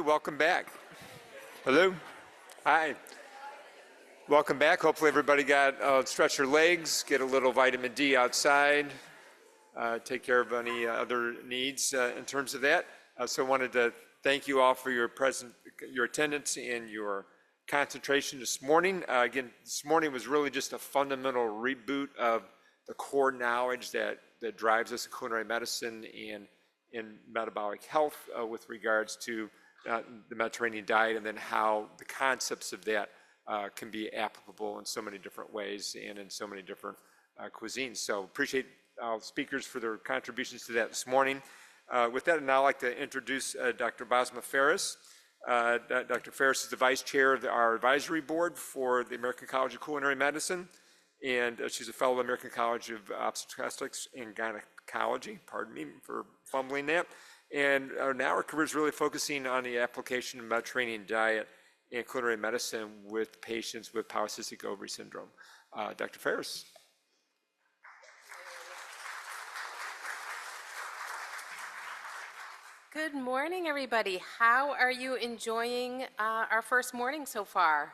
welcome back. Hello. Hi. Welcome back. Hopefully everybody got stretch your legs, get a little vitamin D outside, take care of any other needs in terms of that. So I wanted to thank you all for your attendance and your concentration this morning. Again, this morning was really just a fundamental reboot of the core knowledge that drives us in culinary medicine and in metabolic health with regards to the Mediterranean diet, and then how the concepts of that can be applicable in so many different ways and in so many different cuisines. So appreciate all the speakers for their contributions to that this morning. With that, I'd now like to introduce Dr. Basma Faris. Dr. Faris is the vice chair of our advisory board for the American College of Culinary Medicine, and she's a fellow of the American College of Obstetrics and Gynecology, pardon me for fumbling that. And now our career is really focusing on the application of Mediterranean diet and culinary medicine with patients with polycystic ovary syndrome. Dr. Faris. Good morning, everybody. How are you enjoying our first morning so far?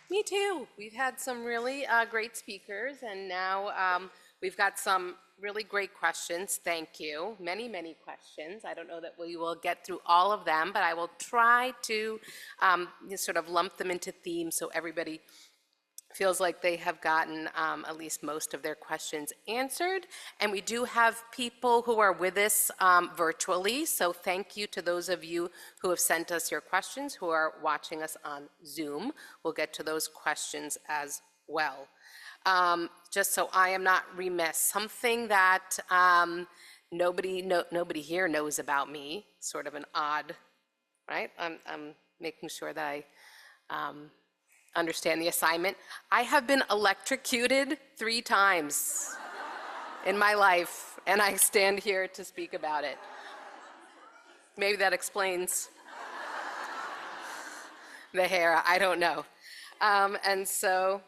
Me too. We've had some really great speakers, and now we've got some really great questions. Thank you. Many, many questions. I don't know that we will get through all of them, but I will try to sort of lump them into themes so everybody feels like they have gotten at least most of their questions answered. And we do have people who are with us virtually, so thank you to those of you who have sent us your questions, who are watching us on Zoom. We'll get to those questions as well. Just so I am not remiss, something that nobody here knows about me, sort of an odd, right? I'm making sure that I understand the assignment. I have been electrocuted 3 times in my life, and I stand here to speak about it. Maybe that explains the hair, I don't know. And so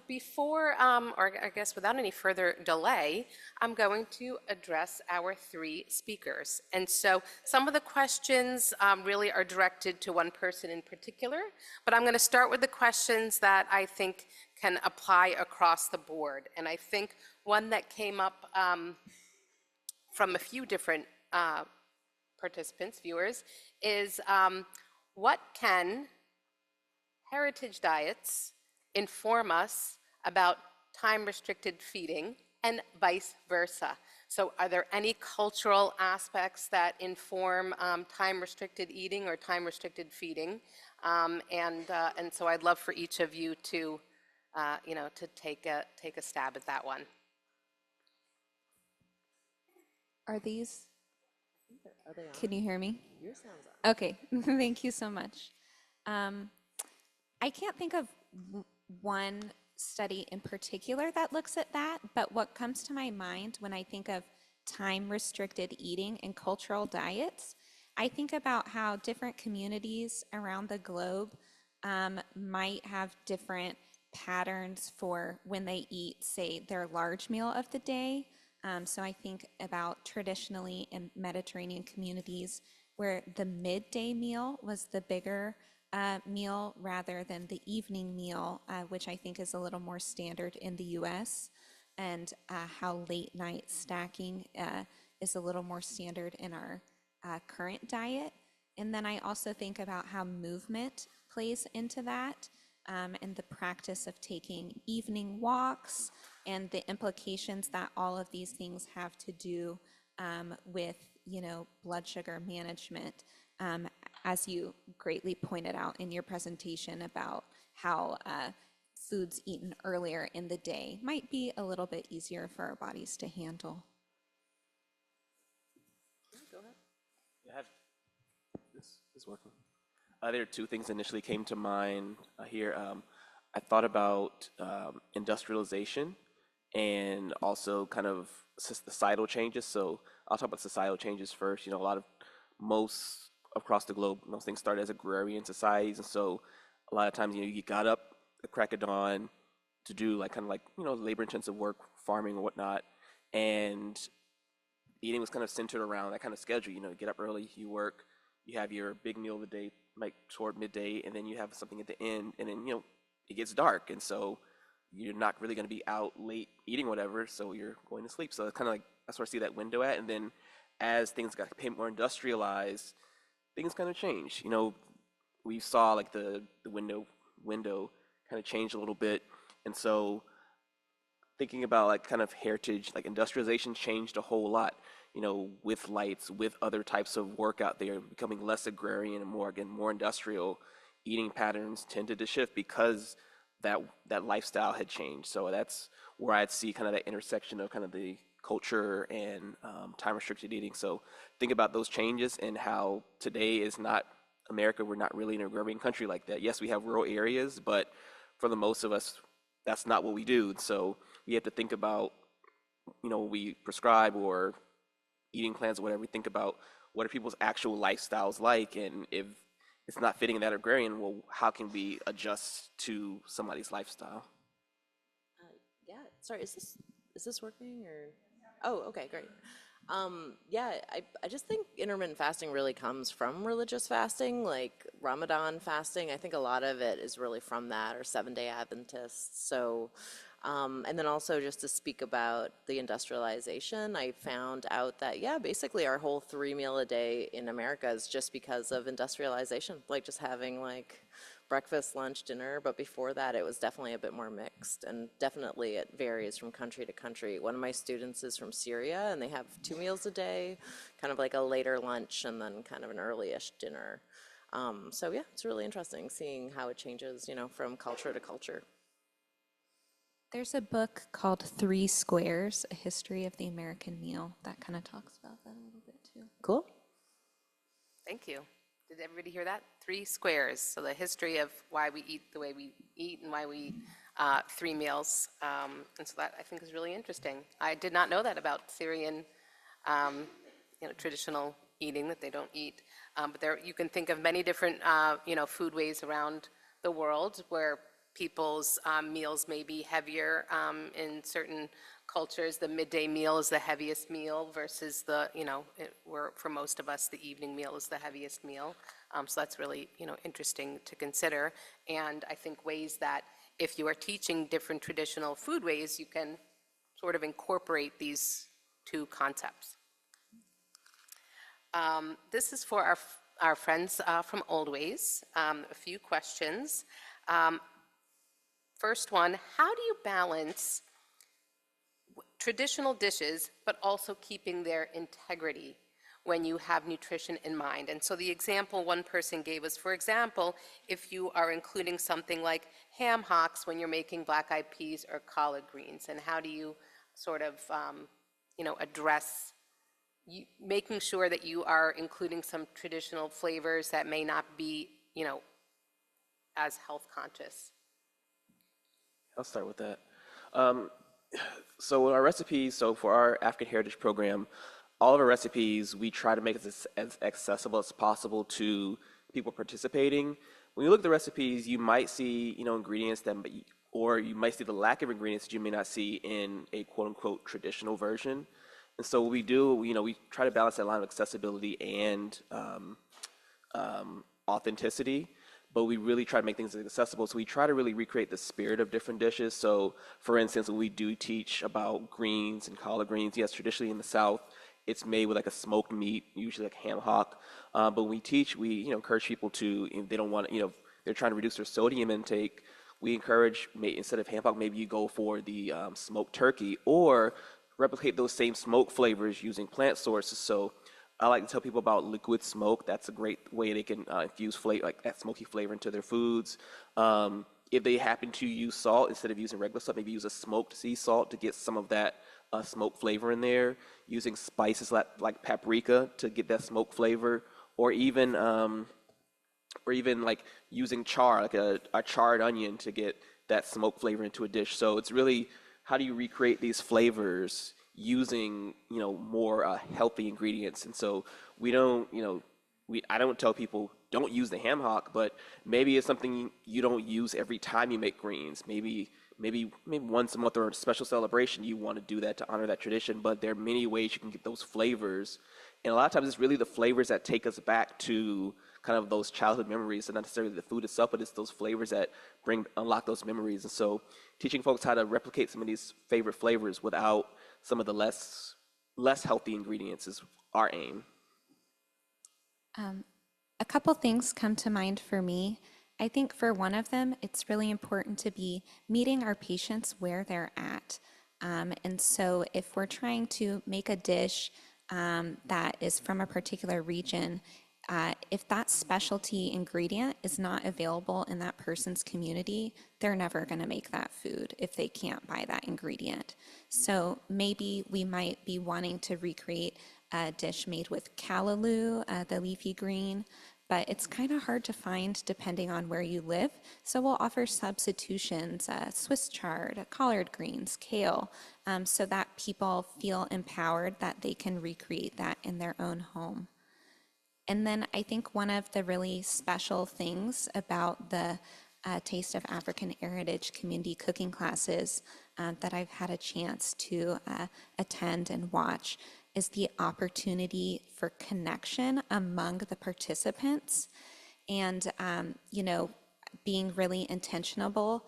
before, or I guess without any further delay, I'm going to address our 3 speakers. And so some of the questions really are directed to one person in particular, but I'm going to start with the questions that I think can apply across the board. And I think one that came up from a few different participants, viewers, is what can heritage diets inform us about time-restricted feeding and vice versa? So are there any cultural aspects that inform time-restricted eating or time-restricted feeding? And so I'd love for each of you to, to take a stab at that one. Are these? Are they on? Can you hear me? Yours sounds on. Okay, thank you so much. I can't think of one study in particular that looks at that, but what comes to my mind when I think of time-restricted eating and cultural diets, I think about how different communities around the globe might have different patterns for when they eat, say, their large meal of the day. So I think about traditionally in Mediterranean communities where the midday meal was the bigger meal rather than the evening meal, which I think is a little more standard in the US, and how late night stacking is a little more standard in our current diet. And then I also think about how movement plays into that, and the practice of taking evening walks and the implications that all of these things have to do with, blood sugar management. As you greatly pointed out in your presentation about how foods eaten earlier in the day might be a little bit easier for our bodies to handle. Go ahead. Yeah, this working. There are 2 things that initially came to mind here. I thought about industrialization and also kind of societal changes. So I'll talk about societal changes first. Most across the globe, most things started as agrarian societies, and so a lot of times, you got up at the crack of dawn to do labor-intensive work, farming and whatnot, and eating was kind of centered around that kind of schedule. You get up early, you work, you have your big meal of the day, like toward midday, and then you have something at the end, and then it gets dark, and so you're not really going to be out late eating whatever, so you're going to sleep. So it's kind of like that's where I see that window at. And then as things got more industrialized, things kind of changed. We saw like the window kind of change a little bit, and so thinking about like kind of heritage, like industrialization changed a whole lot. With lights, with other types of work out there, becoming less agrarian and more industrial. Eating patterns tended to shift because that lifestyle had changed. So that's where I'd see kind of that intersection of kind of the culture and time restricted eating. So think about those changes and how today is not America. We're not really an agrarian country like that. Yes, we have rural areas, but for the most of us, that's not what we do. So we have to think about, when we prescribe or eating plans or whatever, we think about what are people's actual lifestyles like, and if it's not fitting in that agrarian, well, how can we adjust to somebody's lifestyle? Yeah, sorry, is this working or? Oh, okay, great. Yeah, I just think intermittent fasting really comes from religious fasting, like Ramadan fasting. I think a lot of it is really from that, or Seven-Day Adventists. So, and then also just to speak about the industrialization, I found out that, yeah, basically our whole 3 meal a day in America is just because of industrialization, like just having like breakfast, lunch, dinner, but before that it was definitely a bit more mixed, and definitely it varies from country to country. One of my students is from Syria and they have 2 meals a day, kind of like a later lunch and then kind of an early-ish dinner. So yeah, it's really interesting seeing how it changes, from culture to culture. There's a book called Three Squares, A History of the American Meal, that kind of talks about that a little bit too. Cool. Thank you. Did everybody hear that? 3 squares. So the history of why we eat the way we eat and why we 3 meals. And so that I think is really interesting. I did not know that about Syrian, traditional eating, that they don't eat. But there, you can think of many different, food ways around the world where people's meals may be heavier. In certain cultures, the midday meal is the heaviest meal versus where for most of us, the evening meal is the heaviest meal. So that's really, interesting to consider. And I think ways that if you are teaching different traditional food ways, you can sort of incorporate these 2 concepts. This is for our friends from Old Ways. A few questions. First one, how do you balance traditional dishes, but also keeping their integrity when you have nutrition in mind? And so the example one person gave was, for example, if you are including something like ham hocks when you're making black-eyed peas or collard greens, and how do you sort of, address making sure that you are including some traditional flavors that may not be, as health conscious? I'll start with that. So our recipes, so for our African Heritage Program, all of our recipes, we try to make it as accessible as possible to people participating. When you look at the recipes, you might see, ingredients or you might see the lack of ingredients that you may not see in a quote unquote traditional version. And so what we do, we try to balance that line of accessibility and authenticity, but we really try to make things accessible. So we try to really recreate the spirit of different dishes. So for instance, when we do teach about greens and collard greens, yes, traditionally in the South, it's made with like a smoked meat, usually like ham hock. But when we teach, we encourage people to, if they don't want, they're trying to reduce their sodium intake, we encourage, instead of ham hock, maybe you go for the smoked turkey, or replicate those same smoke flavors using plant sources. So I like to tell people about liquid smoke. That's a great way they can infuse flavor, like that smoky flavor into their foods. If they happen to use salt instead of using regular salt, maybe use a smoked sea salt to get some of that smoke flavor in there. Using spices like paprika to get that smoke flavor, or even like using char, like a charred onion to get that smoke flavor into a dish. So it's really, how do you recreate these flavors using more healthy ingredients? And so we don't I don't tell people don't use the ham hock, but maybe it's something you don't use every time you make greens. Maybe maybe once a month or a special celebration, you want to do that to honor that tradition. But there are many ways you can get those flavors, and a lot of times it's really the flavors that take us back to kind of those childhood memories, and not necessarily the food itself, but it's those flavors that unlock those memories. And so, teaching folks how to replicate some of these favorite flavors without some of the less healthy ingredients is our aim. A couple things come to mind for me. I think for one of them, it's really important to be meeting our patients where they're at. And so if we're trying to make a dish that is from a particular region, if that specialty ingredient is not available in that person's community, they're never going to make that food if they can't buy that ingredient. So maybe we might be wanting to recreate a dish made with callaloo, the leafy green, but it's kind of hard to find depending on where you live. So we'll offer substitutions, Swiss chard, collard greens, kale, so that people feel empowered that they can recreate that in their own home. And then I think one of the really special things about the Taste of African Heritage community cooking classes that I've had a chance to attend and watch is the opportunity for connection among the participants, and being really intentional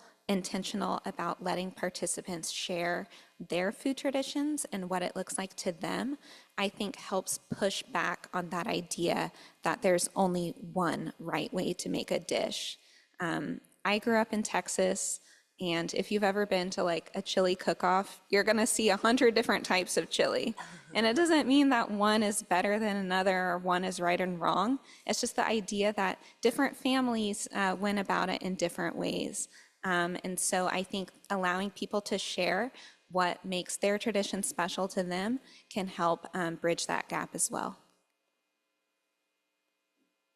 about letting participants share their food traditions and what it looks like to them, I think helps push back on that idea that there's only one right way to make a dish. I grew up in Texas, and if you've ever been to like a chili cook-off, you're gonna see 100 different types of chili. And it doesn't mean that one is better than another or one is right and wrong. It's just the idea that different families went about it in different ways. And so I think allowing people to share what makes their tradition special to them can help bridge that gap as well.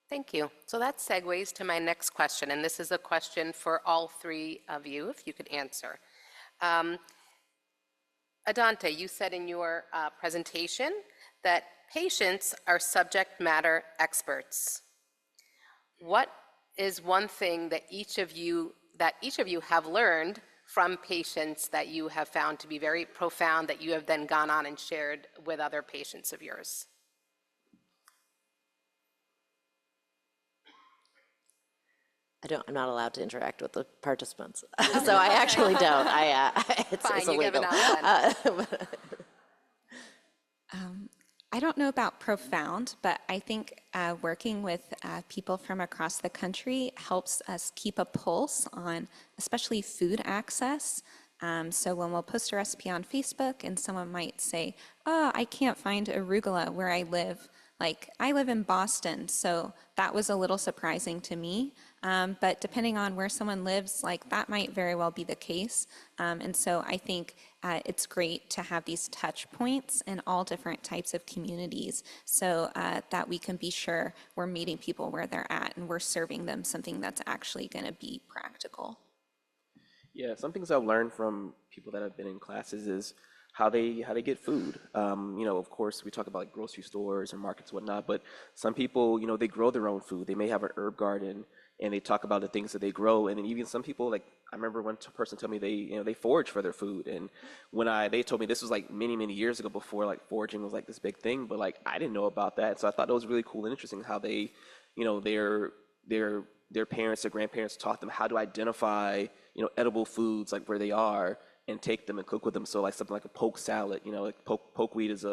Thank you. So that segues to my next question, and this is a question for all three of you, if you could answer. Adante, you said in your presentation that patients are subject matter experts. What is one thing that each of you have learned from patients that you have found to be very profound that you have then gone on and shared with other patients of yours? I'm not allowed to interact with the participants, so I actually don't. Fine, it's you give it illegal. up then. I don't know about profound, but I think working with people from across the country helps us keep a pulse on especially food access. So when we'll post a recipe on Facebook and someone might say, oh, I can't find arugula where I live. Like, I live in Boston, so that was a little surprising to me. But depending on where someone lives, like, that might very well be the case. And so I think it's great to have these touch points in all different types of communities so that we can be sure we're meeting people where they're at and we're serving them something that's actually going to be practical. Yeah, some things I've learned from people that have been in classes is how they get food. Of course, we talk about like grocery stores and markets and whatnot, but some people, they grow their own food. They may have an herb garden, and they talk about the things that they grow. And then even some people, like I remember one person told me they forage for their food. And when they told me this was like many years ago, before like foraging was like this big thing, but like I didn't know about that. So I thought that was really cool and interesting how they, their parents or grandparents taught them how to identify edible foods like where they are, and take them and cook with them. So like something like a poke salad, like pokeweed is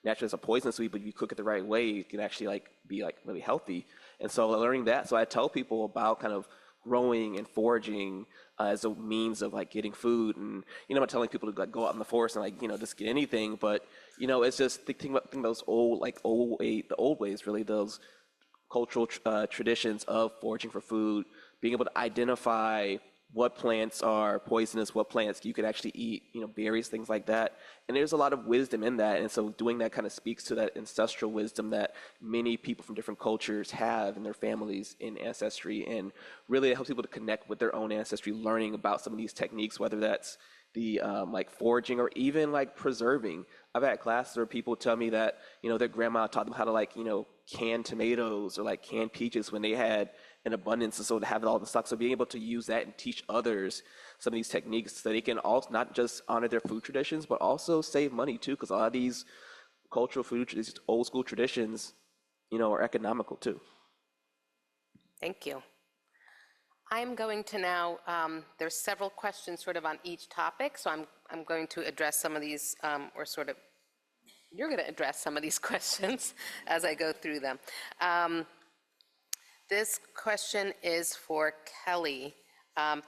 naturally it's a poisonous weed, but if you cook it the right way, it can actually like be like really healthy. And so learning that, so I tell people about kind of growing and foraging as a means of like getting food. And I'm not telling people to like go out in the forest and like just get anything, but it's just thinking about those the old ways, really, those cultural traditions of foraging for food, being able to identify what plants are poisonous, what plants you could actually eat, berries, things like that. And there's a lot of wisdom in that. And so doing that kind of speaks to that ancestral wisdom that many people from different cultures have in their families in ancestry. And really it helps people to connect with their own ancestry, learning about some of these techniques, whether that's the like foraging or even like preserving. I've had classes where people tell me that, their grandma taught them how to like, can tomatoes or like can peaches when they had in abundance, and so to have it all in stock. So being able to use that and teach others some of these techniques so they can also not just honor their food traditions, but also save money too, because a lot of these cultural food, these old school traditions, are economical too. Thank you. I'm going to now, there's several questions sort of on each topic, so I'm going to address some of these, or sort of, you're going to address some of these questions as I go through them. This question is for Kelly.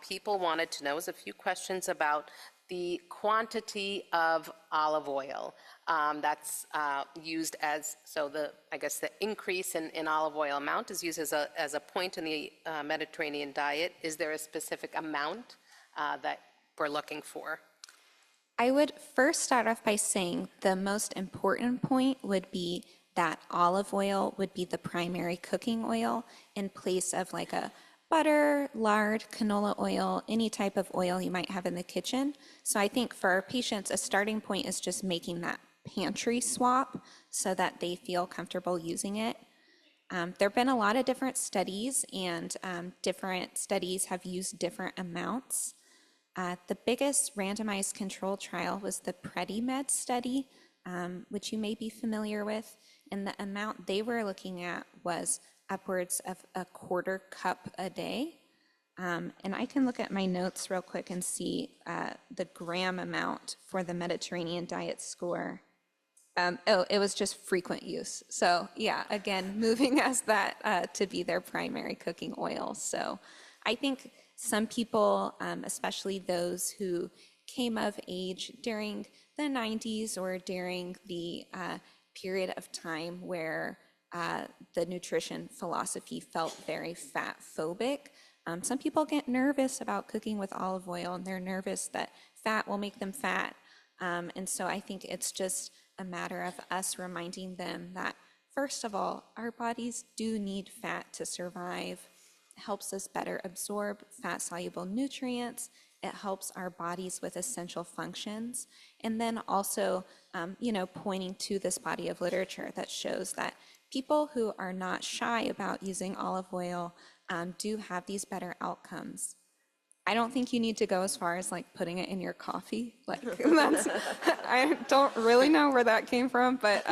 People wanted to know, there's a few questions about the quantity of olive oil that's used as, so I guess the increase in olive oil amount is used as a point in the Mediterranean diet. Is there a specific amount that we're looking for? I would first start off by saying the most important point would be that olive oil would be the primary cooking oil in place of like a butter, lard, canola oil, any type of oil you might have in the kitchen. So I think for our patients, a starting point is just making that pantry swap so that they feel comfortable using it. There have been a lot of different studies, and different studies have used different amounts. The biggest randomized control trial was the PREDIMED study, which you may be familiar with, and the amount they were looking at was upwards of a 1/4 cup a day. And I can look at my notes real quick and see the gram amount for the Mediterranean diet score. It was just frequent use. So yeah, again, moving as that to be their primary cooking oil. So I think some people, especially those who came of age during the 90s or during the period of time where the nutrition philosophy felt very fat phobic. Some people get nervous about cooking with olive oil, and they're nervous that fat will make them fat. And so I think it's just a matter of us reminding them that, first of all, our bodies do need fat to survive. It helps us better absorb fat-soluble nutrients. It helps our bodies with essential functions. And then also, pointing to this body of literature that shows that people who are not shy about using olive oil do have these better outcomes. I don't think you need to go as far as like putting it in your coffee. Like I don't really know where that came from, but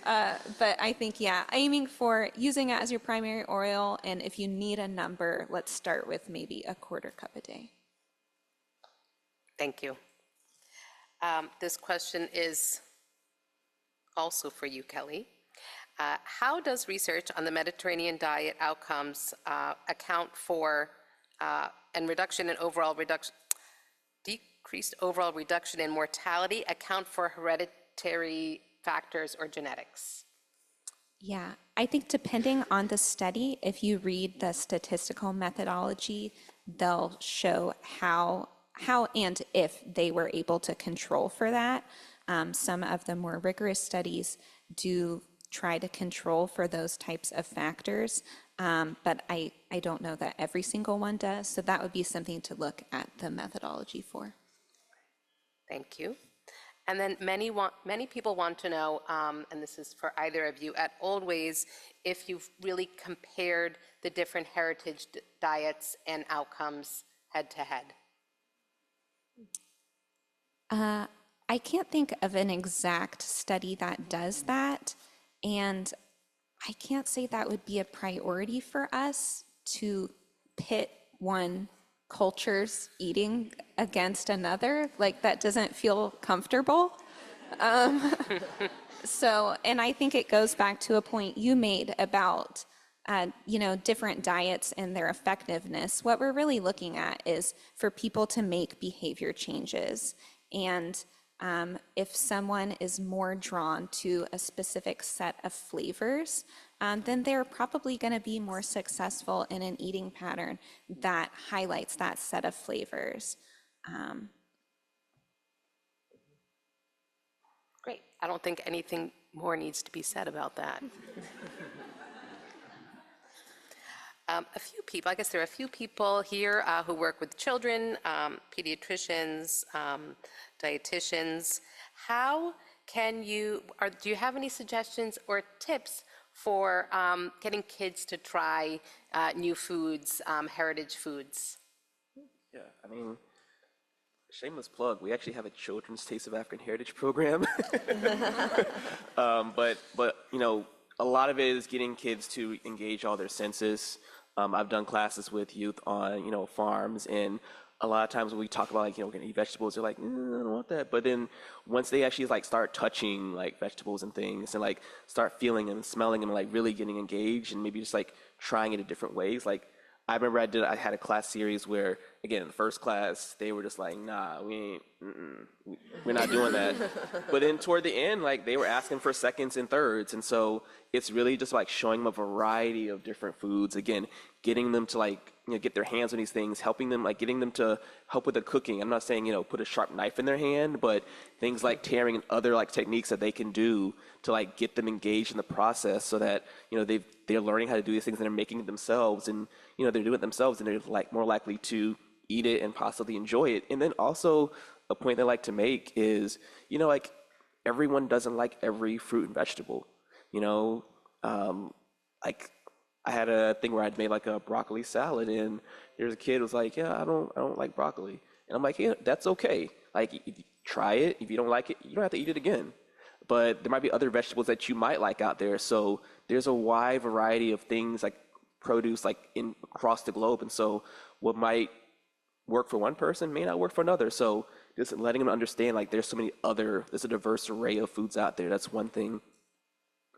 I think, yeah, aiming for using it as your primary oil, and if you need a number, let's start with maybe a 1/4 cup a day. Thank you. This question is also for you, Kelly. How does research on the Mediterranean diet outcomes account for and decreased overall reduction in mortality account for hereditary factors or genetics? Yeah, I think depending on the study, if you read the statistical methodology, they'll show how and if they were able to control for that. Some of the more rigorous studies do try to control for those types of factors, but I don't know that every single one does, so that would be something to look at the methodology for. Thank you. And then many people want to know, and this is for either of you, at Old Ways, if you've really compared the different heritage diets and outcomes head to head. I can't think of an exact study that does that, and I can't say that would be a priority for us to pit one culture's eating against another. Like, that doesn't feel comfortable. And I think it goes back to a point you made about different diets and their effectiveness. What we're really looking at is for people to make behavior changes. And if someone is more drawn to a specific set of flavors, then they're probably going to be more successful in an eating pattern that highlights that set of flavors. Great. I don't think anything more needs to be said about that. A few people, I guess there are a few people here who work with children, pediatricians, dietitians. How can do you have any suggestions or tips for getting kids to try new foods, heritage foods? Yeah, I mean, shameless plug. We actually have a children's Taste of African Heritage program. But you know, a lot of it is getting kids to engage all their senses. I've done classes with youth on farms, and a lot of times when we talk about like we're gonna eat vegetables, they're like, I don't want that. But then once they actually like start touching like vegetables and things, and like start feeling them, smelling them, and like really getting engaged, and maybe just like trying it in different ways, like. I remember I had a class series where, again, in the first class, they were just like, nah, we ain't, we're not doing that. But then toward the end, like, they were asking for seconds and thirds. And so it's really just like showing them a variety of different foods. Again, getting them to like, get their hands on these things, helping them, like getting them to help with the cooking. I'm not saying, put a sharp knife in their hand, but things like tearing and other like techniques that they can do to like get them engaged in the process so that, they're learning how to do these things and they're making it themselves, and, they're doing it themselves, and they're like more likely to eat it and possibly enjoy it. And then also a point I like to make is, like everyone doesn't like every fruit and vegetable, like I had a thing where I'd made like a broccoli salad, and there's a kid who was like, yeah, I don't like broccoli. And I'm like, yeah, that's okay. Like, if you try it. If you don't like it, you don't have to eat it again. But there might be other vegetables that you might like out there. So there's a wide variety of things like produce like across the globe. And so what might work for one person may not work for another. So just letting them understand like there's a diverse array of foods out there. That's one thing.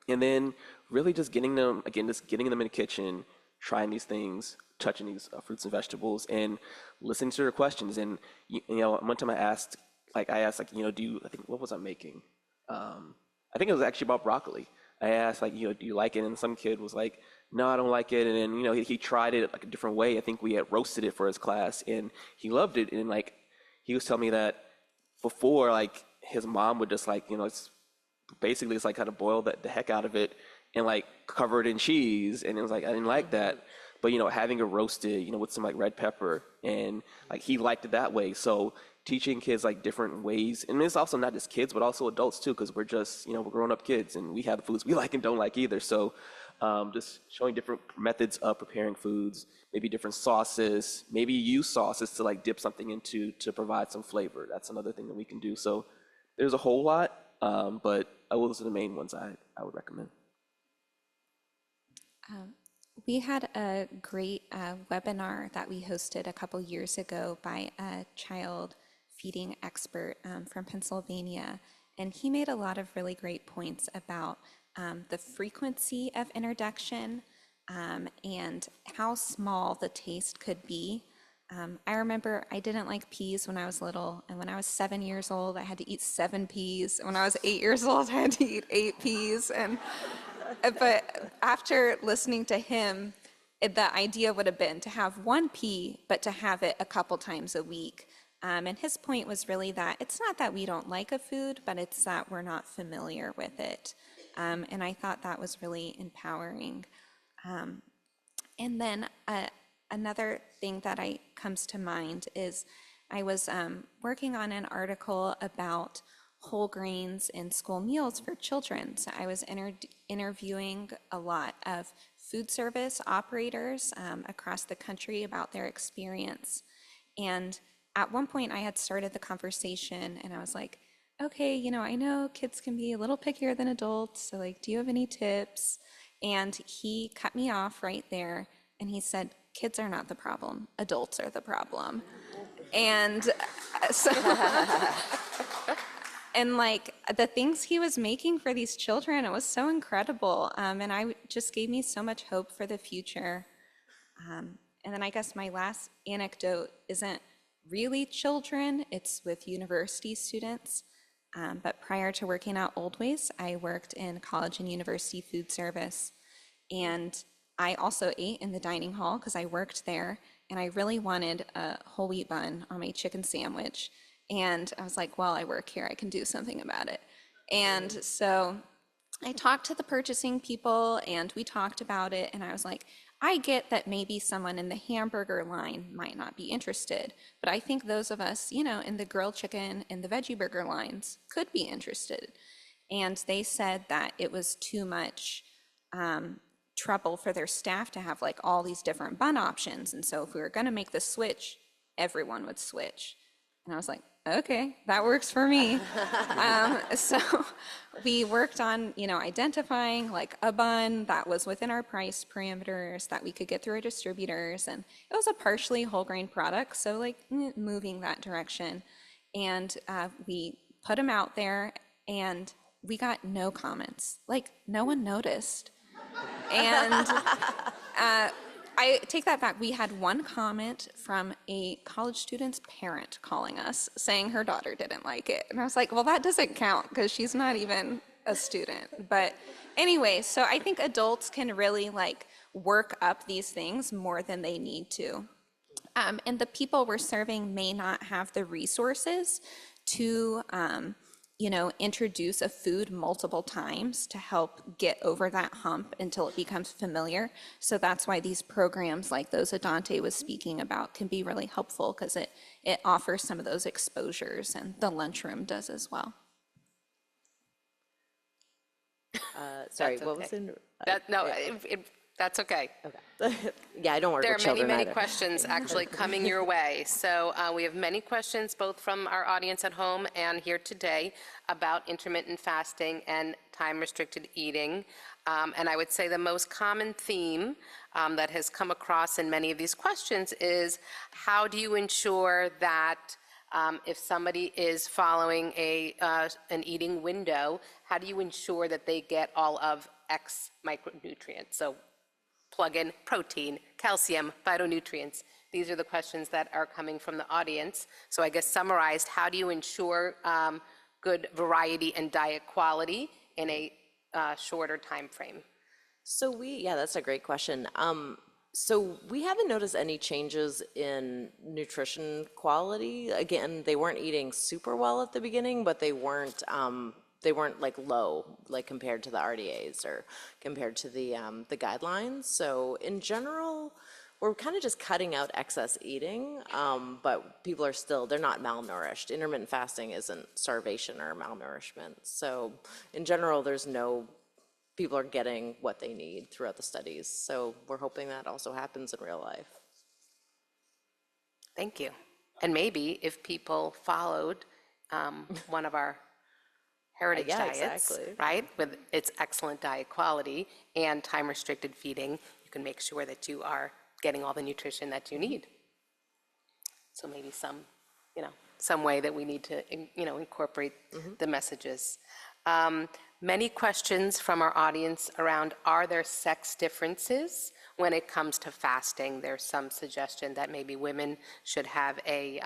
And then really just getting them in the kitchen, trying these things, touching these fruits and vegetables, and listening to their questions. And one time I asked, what was I making? I think it was actually about broccoli. I asked, do you like it? And some kid was like, no, I don't like it. And then, he tried it like a different way. I think we had roasted it for his class, and he loved it. And like, he was telling me that before, like, his mom would just like, it's like kind of boil the heck out of it and like cover it in cheese. And it was like, I didn't like that. But, having it roasted, with some like red pepper, and like he liked it that way. So teaching kids like different ways, and it's also not just kids, but also adults too, because we're just, we're grown up kids and we have the foods we like and don't like either. So just showing different methods of preparing foods, maybe different sauces, maybe use sauces to like dip something into to provide some flavor. That's another thing that we can do. So there's a whole lot, but those are the main ones I would recommend. We had a great webinar that we hosted a couple years ago by a child feeding expert from Pennsylvania, and he made a lot of really great points about the frequency of introduction and how small the taste could be. I remember I didn't like peas when I was little, and when I was 7 years old, I had to eat 7 peas. When I was 8 years old, I had to eat 8 peas, but after listening to him, the idea would have been to have 1 pea, but to have it a couple times a week. And his point was really that it's not that we don't like a food, but it's that we're not familiar with it. And I thought that was really empowering. And then another thing that comes to mind is I was working on an article about whole grains in school meals for children. So I was interviewing a lot of food service operators across the country about their experience. And at one point I had started the conversation and I was like, okay, I know kids can be a little pickier than adults, so like, do you have any tips? And he cut me off right there and he said, kids are not the problem, adults are the problem. And so and like the things he was making for these children, it was so incredible. And just gave me so much hope for the future. And then I guess my last anecdote isn't really children, it's with university students. But prior to working at Old Ways, I worked in college and university food service. And I also ate in the dining hall because I worked there. And I really wanted a whole wheat bun on my chicken sandwich. And I was like, well, I work here, I can do something about it. And so I talked to the purchasing people and we talked about it. And I was like, I get that maybe someone in the hamburger line might not be interested, but I think those of us, in the grilled chicken and the veggie burger lines could be interested. And they said that it was too much trouble for their staff to have like all these different bun options. And so if we were going to make the switch, everyone would switch. And I was like, okay, that works for me. So we worked on, identifying like a bun that was within our price parameters that we could get through our distributors. And it was a partially whole grain product, so like moving that direction. And we put them out there and we got no comments. Like no one noticed. And I take that back. We had one comment from a college student's parent calling us saying her daughter didn't like it. And I was like, well, that doesn't count because she's not even a student. But anyway, so I think adults can really like work up these things more than they need to. And the people we're serving may not have the resources to introduce a food multiple times to help get over that hump until it becomes familiar. So that's why these programs like those Adante was speaking about can be really helpful, because it offers some of those exposures, and the lunchroom does as well. Sorry, That's what was okay. in? That's okay. Okay. Yeah, I don't work There with are many, children many either. questions actually coming your way. So we have many questions, both from our audience at home and here today, about intermittent fasting and time-restricted eating. And I would say the most common theme that has come across in many of these questions is, how do you ensure that if somebody is following an eating window, how do you ensure that they get all of X micronutrients? So plug in protein, calcium, phytonutrients. These are the questions that are coming from the audience. So I guess summarized, how do you ensure good variety and diet quality in a shorter time frame? So that's a great question. So we haven't noticed any changes in nutrition quality. Again, they weren't eating super well at the beginning, but they weren't like low, like compared to the RDAs or compared to the guidelines. So in general, we're kind of just cutting out excess eating, but people are they're not malnourished. Intermittent fasting isn't starvation or malnourishment. So in general, people are getting what they need throughout the studies. So we're hoping that also happens in real life. Thank you. And maybe if people followed one of our heritage diets, exactly. right, with its excellent diet quality and time-restricted feeding, you can make sure that you are getting all the nutrition that you need. So maybe some way that we need to, incorporate the messages. Many questions from our audience around, are there sex differences when it comes to fasting? There's some suggestion that maybe women should have a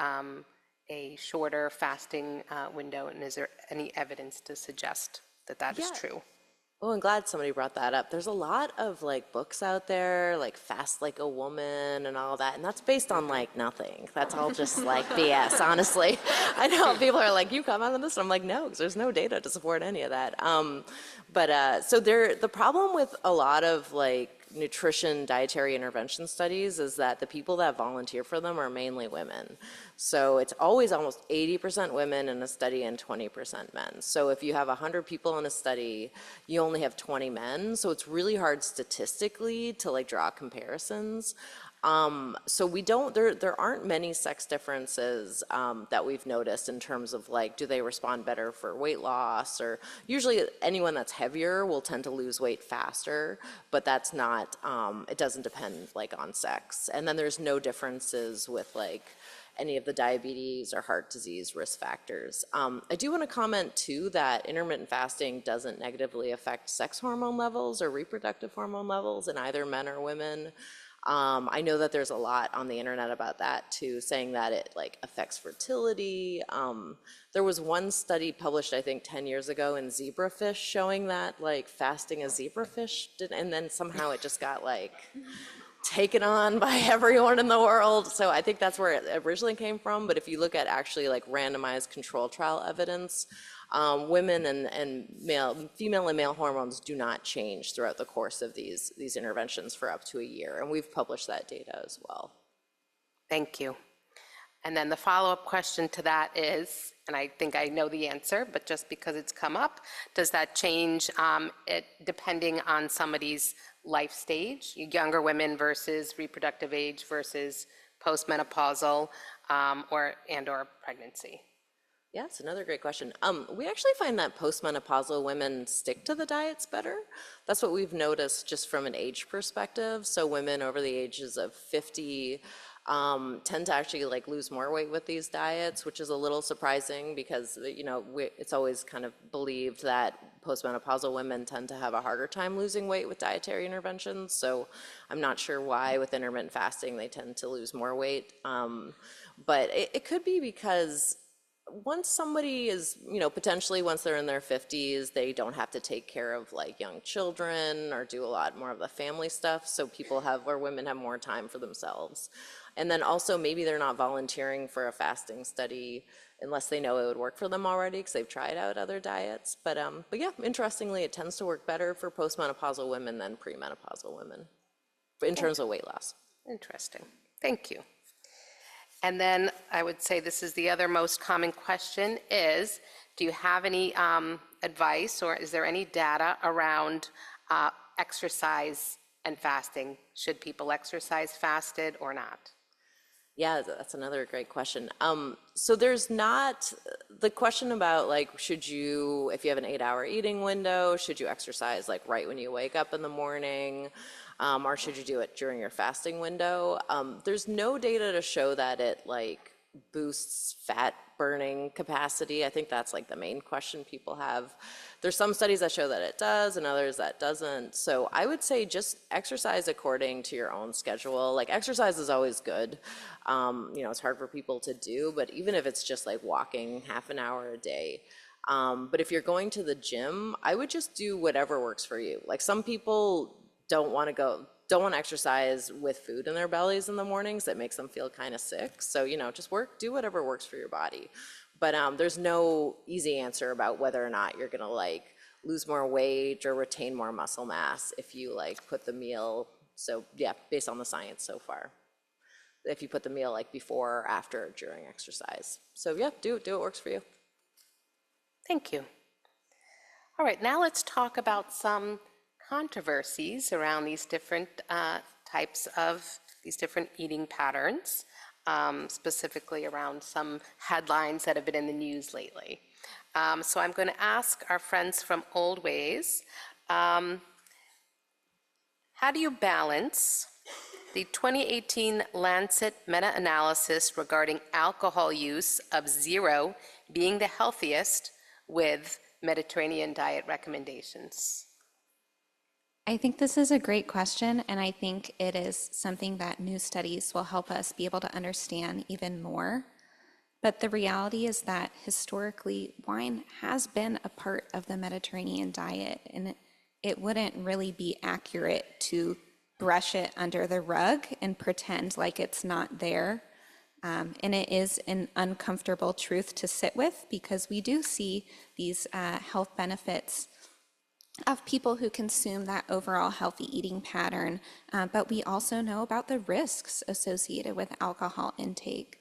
shorter fasting window, and is there any evidence to suggest that that is true? Well, I'm glad somebody brought that up. There's a lot of like books out there, like Fast Like a Woman and all that, and that's based on like nothing. That's all just like BS, honestly. I know people are like, you come out of this, and I'm like, no, because there's no data to support any of that. So the problem with a lot of like nutrition dietary intervention studies is that the people that volunteer for them are mainly women. So it's always almost 80% women in a study and 20% men. So if you have 100 people in a study, you only have 20 men. So it's really hard statistically to like draw comparisons. So there aren't many sex differences that we've noticed in terms of like, do they respond better for weight loss, or usually anyone that's heavier will tend to lose weight faster, but that's not, it doesn't depend like on sex. And then there's no differences with like any of the diabetes or heart disease risk factors. I do want to comment too that intermittent fasting doesn't negatively affect sex hormone levels or reproductive hormone levels in either men or women. I know that there's a lot on the internet about that too, saying that it like affects fertility. There was one study published, I think 10 years ago in zebrafish showing that like fasting a zebrafish and then somehow it just got like taken on by everyone in the world. So I think that's where it originally came from. But if you look at actually like randomized control trial evidence, women and female and male hormones do not change throughout the course of these interventions for up to a year. And we've published that data as well. Thank you. And then the follow-up question to that is, and I think I know the answer, but just because it's come up, does that change depending on somebody's life stage, younger women versus reproductive age versus postmenopausal or pregnancy? Yeah, it's another great question. We actually find that postmenopausal women stick to the diets better. That's what we've noticed just from an age perspective. So women over the ages of 50 tend to actually like lose more weight with these diets, which is a little surprising because, you know, it's always kind of believed that postmenopausal women tend to have a harder time losing weight with dietary interventions. So I'm not sure why with intermittent fasting they tend to lose more weight. But it could be because once somebody is, you know, potentially once they're in their 50s, they don't have to take care of like young children or do a lot more of the family stuff. So people have, or women have more time for themselves. And then also maybe they're not volunteering for a fasting study unless they know it would work for them already because they've tried out other diets. But yeah, interestingly, it tends to work better for postmenopausal women than premenopausal women in terms of weight loss. Interesting. Thank you. And then I would say this is the other most common question is, do you have any advice or is there any data around exercise and fasting? Should people exercise fasted or not? Yeah, that's another great question. So there's not the question about like, should you, if you have an 8-hour eating window, should you exercise like right when you wake up in the morning? Or should you do it during your fasting window? There's no data to show that it like boosts fat burning capacity. I think that's like the main question people have. There's some studies that show that it does and others that doesn't. So I would say just exercise according to your own schedule. Like exercise is always good. You know, it's hard for people to do, but even if it's just like walking half an hour a day. But if you're going to the gym, I would just do whatever works for you. Like some people don't want to exercise with food in their bellies in the mornings. That makes them feel kind of sick. So, you know, just do whatever works for your body. But there's no easy answer about whether or not you're gonna like lose more weight or retain more muscle mass if you like put the meal. So yeah, based on the science so far, if you put the meal like before or after or during exercise. So yeah, do what works for you. Thank you. All right, now let's talk about some controversies around these different these different eating patterns, specifically around some headlines that have been in the news lately. So I'm going to ask our friends from Old Ways, how do you balance the 2018 Lancet meta-analysis regarding alcohol use of 0 being the healthiest with Mediterranean diet recommendations? I think this is a great question, and I think it is something that new studies will help us be able to understand even more. But the reality is that historically, wine has been a part of the Mediterranean diet, and it wouldn't really be accurate to brush it under the rug and pretend like it's not there. And it is an uncomfortable truth to sit with because we do see these health benefits of people who consume that overall healthy eating pattern, but we also know about the risks associated with alcohol intake.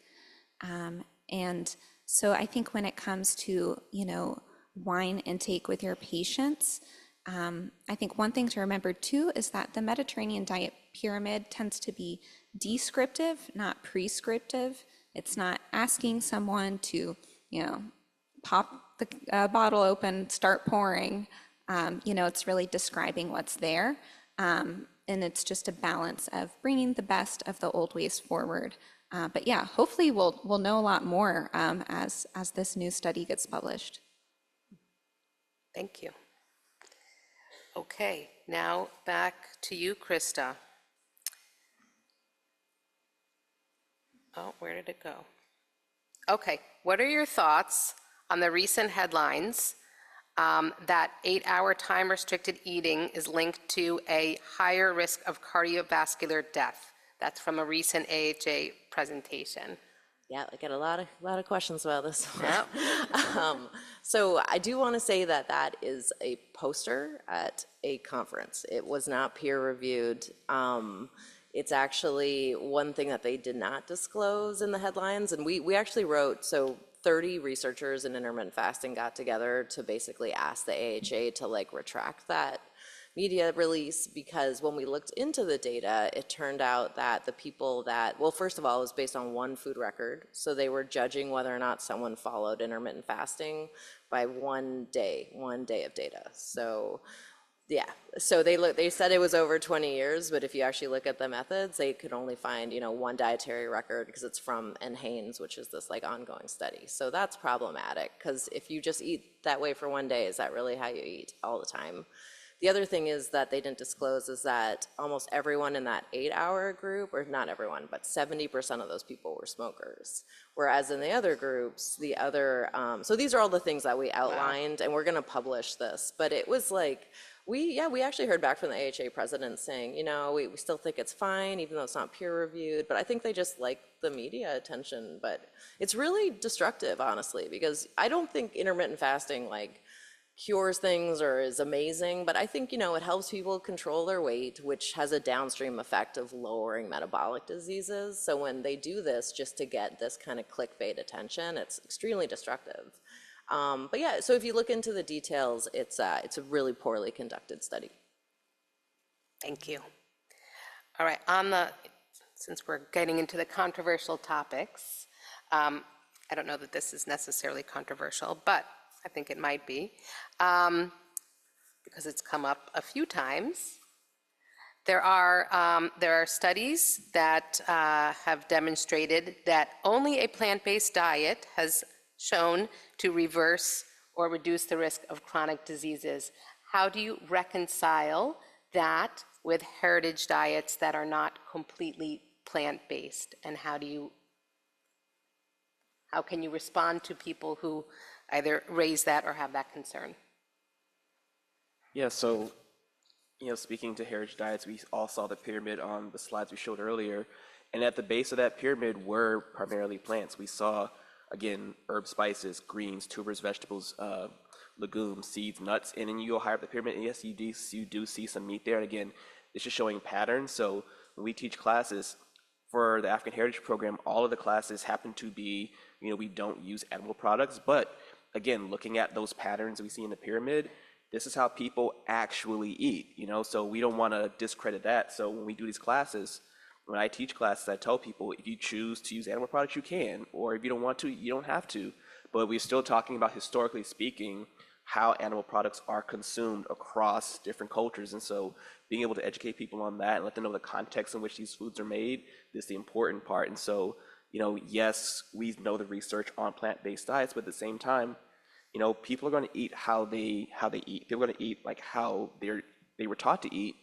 And so I think when it comes to, you know, wine intake with your patients, I think one thing to remember too is that the Mediterranean diet pyramid tends to be descriptive, not prescriptive. It's not asking someone to, you know, pop the bottle open, start pouring. You know, it's really describing what's there. And it's just a balance of bringing the best of the old ways forward. But yeah, hopefully we'll know a lot more as this new study gets published. Thank you. Okay, now back to you, Krista. Oh, where did it go? Okay, what are your thoughts on the recent headlines that 8-hour time-restricted eating is linked to a higher risk of cardiovascular death? That's from a recent AHA presentation. Yeah, I get a lot of questions about this one. Yep. So I do want to say that is a poster at a conference. It was not peer reviewed. It's actually one thing that they did not disclose in the headlines, and we actually wrote, so 30 researchers in intermittent fasting got together to basically ask the AHA to like retract that media release, because when we looked into the data, it turned out that the people that, well, first of all, it was based on one food record. So they were judging whether or not someone followed intermittent fasting by one day of data. So yeah, so they said it was over 20 years, but if you actually look at the methods, they could only find, one dietary record because it's from Haynes, which is this like ongoing study. So that's problematic, because if you just eat that way for one day, is that really how you eat all the time? The other thing is that they didn't disclose is that almost everyone in that 8-hour group, or not everyone, but 70% of those people were smokers. Whereas in the other groups, so these are all the things that we outlined, and we're gonna publish this, but it was like, we actually heard back from the AHA president saying, we still think it's fine, even though it's not peer reviewed, but I think they just like the media attention. But it's really destructive, honestly, because I don't think intermittent fasting like cures things or is amazing, but I think, it helps people control their weight, which has a downstream effect of lowering metabolic diseases. So when they do this just to get this kind of clickbait attention, it's extremely destructive. But yeah, so if you look into the details, it's a really poorly conducted study. Thank you. All right, since we're getting into the controversial topics, I don't know that this is necessarily controversial, but I think it might be, because it's come up a few times. There are studies that have demonstrated that only a plant-based diet has shown to reverse or reduce the risk of chronic diseases. How do you reconcile that with heritage diets that are not completely plant-based? And how can you respond to people who either raise that or have that concern? Yeah, so, speaking to heritage diets, we all saw the pyramid on the slides we showed earlier. And at the base of that pyramid were primarily plants. We saw, again, herbs, spices, greens, tubers, vegetables, legumes, seeds, nuts. And then you go higher up the pyramid, and yes, you do see some meat there. And again, it's just showing patterns. So when we teach classes for the African Heritage Program, all of the classes happen to be, we don't use animal products. But again, looking at those patterns we see in the pyramid, this is how people actually eat, so we don't want to discredit that. So when we do these classes, when I teach classes, I tell people, if you choose to use animal products, you can, or if you don't want to, you don't have to. But we're still talking about, historically speaking, how animal products are consumed across different cultures. And so being able to educate people on that and let them know the context in which these foods are made is the important part. And so, yes, we know the research on plant-based diets, but at the same time, people are going to eat how they eat. People are going to eat like how they were taught to eat.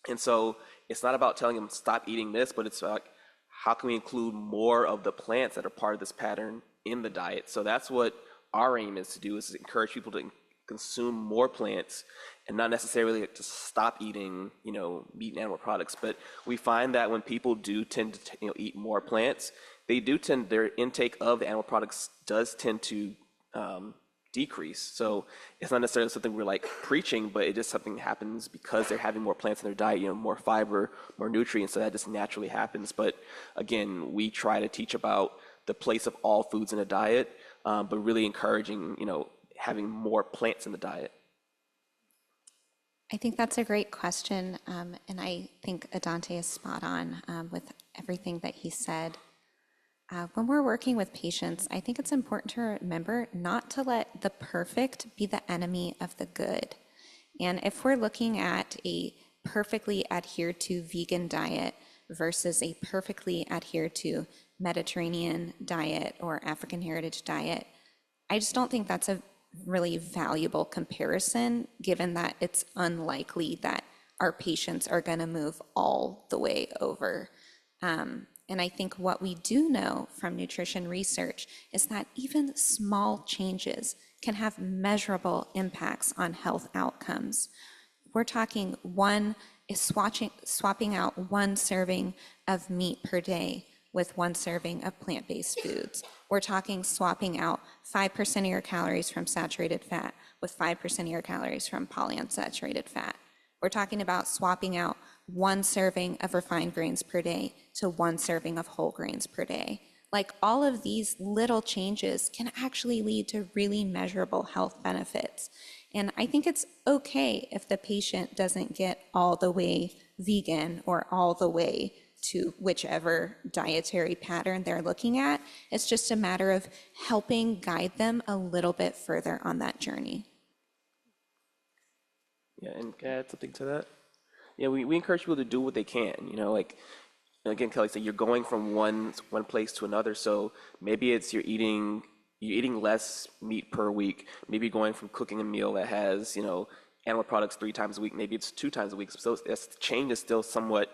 And so it's not about telling them stop eating this, but it's like, how can we include more of the plants that are part of this pattern in the diet? So that's what our aim is to do, is to encourage people to consume more plants and not necessarily to stop eating, meat and animal products. But we find that when people do tend to, eat more plants, their intake of the animal products does tend to decrease. So it's not necessarily something we're like preaching, but it just something that happens because they're having more plants in their diet, more fiber, more nutrients, so that just naturally happens. But again, we try to teach about the place of all foods in a diet, but really encouraging, having more plants in the diet. I think that's a great question, and I think Adante is spot on with everything that he said. When we're working with patients, I think it's important to remember not to let the perfect be the enemy of the good. And if we're looking at a perfectly adhered to vegan diet versus a perfectly adhered to Mediterranean diet or African heritage diet, I just don't think that's a really valuable comparison, given that it's unlikely that our patients are going to move all the way over. And I think what we do know from nutrition research is that even small changes can have measurable impacts on health outcomes. We're talking swapping out one serving of meat per day with one serving of plant-based foods. We're talking swapping out 5% of your calories from saturated fat with 5% of your calories from polyunsaturated fat. We're talking about swapping out one serving of refined grains per day to one serving of whole grains per day. Like, all of these little changes can actually lead to really measurable health benefits. And I think it's okay if the patient doesn't get all the way vegan or all the way to whichever dietary pattern they're looking at. It's just a matter of helping guide them a little bit further on that journey. Yeah, and can I add something to that? Yeah, we encourage people to do what they can, like, again, Kelly said, you're going from one place to another, so maybe it's you're eating less meat per week, maybe going from cooking a meal that has, animal products 3 times a week, maybe it's 2 times a week, so that change is still valid,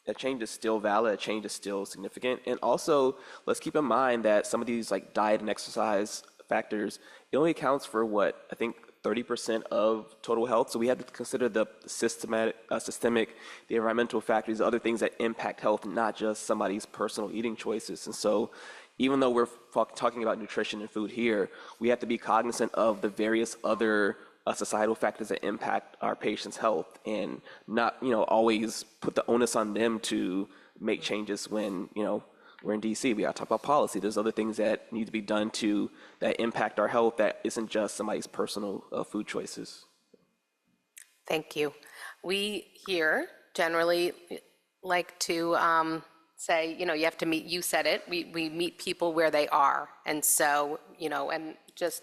that change is still significant, and also, let's keep in mind that some of these, like, diet and exercise factors, it only accounts for what, I think, 30% of total health. So we have to consider the systemic, the environmental factors, other things that impact health, not just somebody's personal eating choices. And so even though we're talking about nutrition and food here, we have to be cognizant of the various other societal factors that impact our patients' health and not, always put the onus on them to make changes when, we're in DC, we gotta talk about policy. There's other things that need to be done that impact our health that isn't just somebody's personal food choices. Thank you. We here generally like to say, you have to meet, you said it, we meet people where they are. And so, and just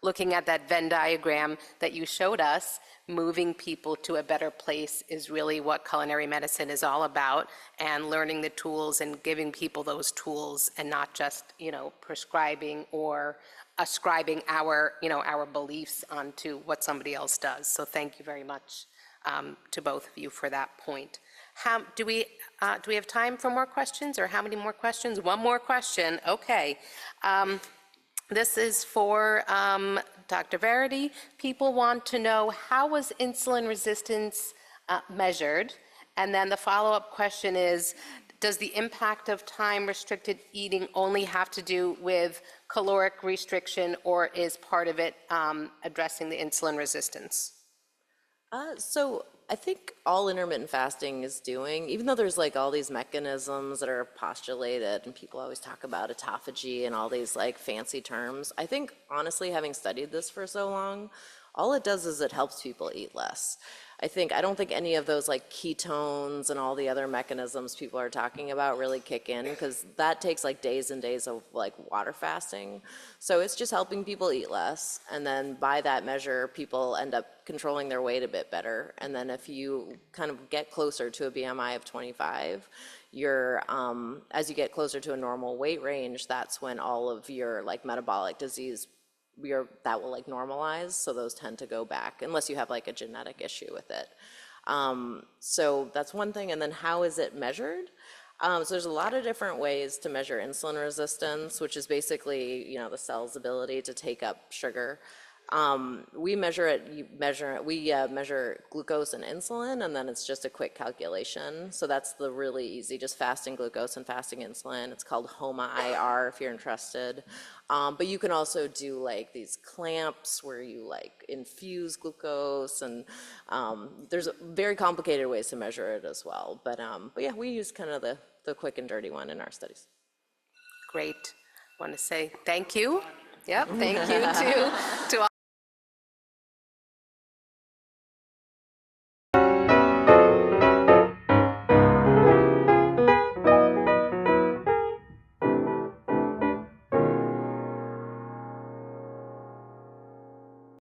looking at that Venn diagram that you showed us, moving people to a better place is really what culinary medicine is all about, and learning the tools and giving people those tools and not just, prescribing or ascribing our beliefs onto what somebody else does. So thank you very much to both of you for that point. Do we have time for more questions, or how many more questions? One more question, okay. This is for Dr. Varady. People want to know, how was insulin resistance measured? And then the follow-up question is, does the impact of time-restricted eating only have to do with caloric restriction, or is part of it addressing the insulin resistance? So I think all intermittent fasting is doing, even though there's like all these mechanisms that are postulated and people always talk about autophagy and all these like fancy terms, I think honestly, having studied this for so long, all it does is it helps people eat less. I don't think any of those like ketones and all the other mechanisms people are talking about really kick in, because that takes like days and days of like water fasting. So it's just helping people eat less. And then by that measure, people end up controlling their weight a bit better. And then if you kind of get closer to a BMI of 25, as you get closer to a normal weight range, that's when all of your like metabolic disease that will like normalize, so those tend to go back unless you have like a genetic issue with it. So that's one thing. And then how is it measured? So there's a lot of different ways to measure insulin resistance, which is basically the cell's ability to take up sugar. We measure glucose and insulin, and then it's just a quick calculation. So that's the really easy, just fasting glucose and fasting insulin. It's called HOMA-IR if you're interested. But you can also do like these clamps where you like infuse glucose, and there's very complicated ways to measure it as well. But yeah, we use kind of the quick and dirty one in our studies. Great. I want to say thank you. Yep, thank you to all.